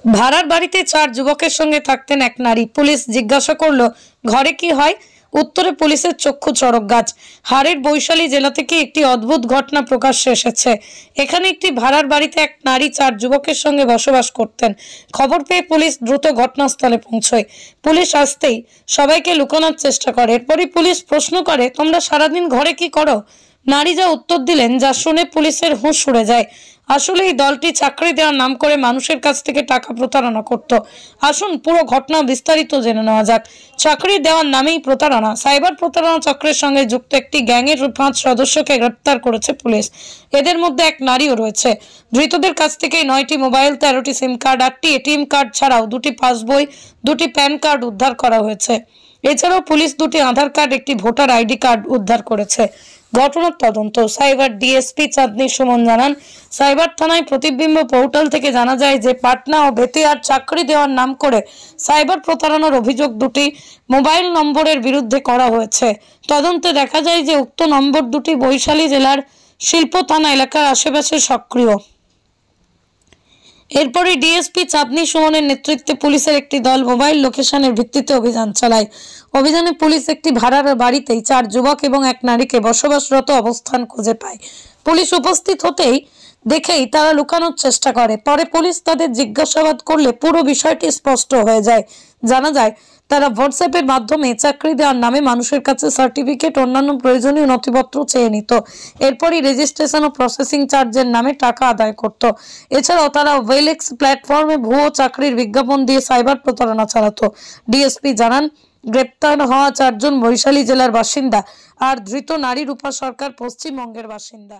ভাড়ার বাড়িতে 4 যুবকের সঙ্গে থাকতেন এক নারী। পুলিশ জিজ্ঞাসা করলো ঘরে কি হয়। উত্তরে পুলিশের চক্ষু চড়ক গাছ। হাড়ের বৈশালী জেলা থেকে একটি অদ্ভুত ঘটনা প্রকাশ্যে এসেছে। এখানে একটি ভাড়ার বাড়িতে এক নারী 4 যুবকের সঙ্গে বসবাস করতেন। খবর পেয়ে পুলিশ দ্রুত ঘটনাস্থলে পৌঁছয়। পুলিশ আসতেই সবাইকে লুকানোর চেষ্টা করে। এরপরই পুলিশ প্রশ্ন করে, তোমরা সারাদিন ঘরে কি করো? নারী যা উত্তর দিলেন, যা শুনে পুলিশের হুঁশ উড়ে যায়। আসলে এই দলটি চাকরি দেওয়ার নাম করে মানুষের কাছ থেকে টাকা প্রতারণা করত। আসুন পুরো ঘটনা বিস্তারিত জেনে নেওয়া যাক। চাকরি দেওয়ার নামেই প্রতারণা। সাইবার প্রতারণা চক্রের সঙ্গে যুক্ত একটি গ্যাংয়ের 5 সদস্যকে গ্রেপ্তার করেছে পুলিশ। এদের মধ্যে এক নারীও রয়েছে। ধৃতদের কাছ থেকে 9টি মোবাইল, 13টি সিম কার্ড, 8টি এটিএম কার্ড ছাড়াও 2টি পাসবই, 2টি প্যান কার্ড উদ্ধার করা হয়েছে। এছাড়াও পুলিশ 2টি আধার কার্ড, একটি ভোটার আইডি কার্ড উদ্ধার করেছে। ঘটনার তদন্ত। সাইবার ডিএসপি চাঁদনী সুমন জানান, সাইবার থানায় প্রতিবিম্ব পোর্টাল থেকে জানা যায় যে পাটনা ও বেতিয়ার চাকরি দেওয়ার নাম করে সাইবার প্রতারণার অভিযোগ 2টি মোবাইল নম্বরের বিরুদ্ধে করা হয়েছে। তদন্তে দেখা যায় যে উক্ত নম্বর 2টি বৈশালী জেলার শিল্প থানা এলাকার আশেপাশে সক্রিয়। এরপরে ডিএসপি চাঁদনী সুমনের নেতৃত্বে পুলিশের একটি দল মোবাইল লোকেশনের ভিত্তিতে অভিযান চালায়। অভিযানে পুলিশ একটি ভাড়ার বাড়িতেই 4 যুবক এবং এক নারীকে বসবাসরত অবস্থান খুঁজে পায়। পুলিশ উপস্থিত দেখেই তারা লুকানোর চেষ্টা করে। পরে পুলিশ তাদের জিজ্ঞাসাবাদ করলে পুরো বিষয়টি স্পষ্ট হয়ে যায়। জানা যায় তারা হোয়াটসঅ্যাপের মাধ্যমে চাকরি দেওয়ার নামে মানুষের কাছে সার্টিফিকেট, অন্যান্য প্রয়োজনীয় নথিপত্র চেয়ে নিত। এরপরই রেজিস্ট্রেশন ও প্রসেসিং চার্জের নামে টাকা আদায় করত। এছাড়াও তারা ওয়েলেক্স প্ল্যাটফর্মে ভুয়ো চাকরির বিজ্ঞাপন দিয়ে সাইবার প্রতারণা চালাতো। ডিএসপি জানান, গ্রেপ্তার হওয়া 4 জন বৈশালী জেলার বাসিন্দা আর ধৃত নারী রূপা সরকার পশ্চিমবঙ্গের বাসিন্দা।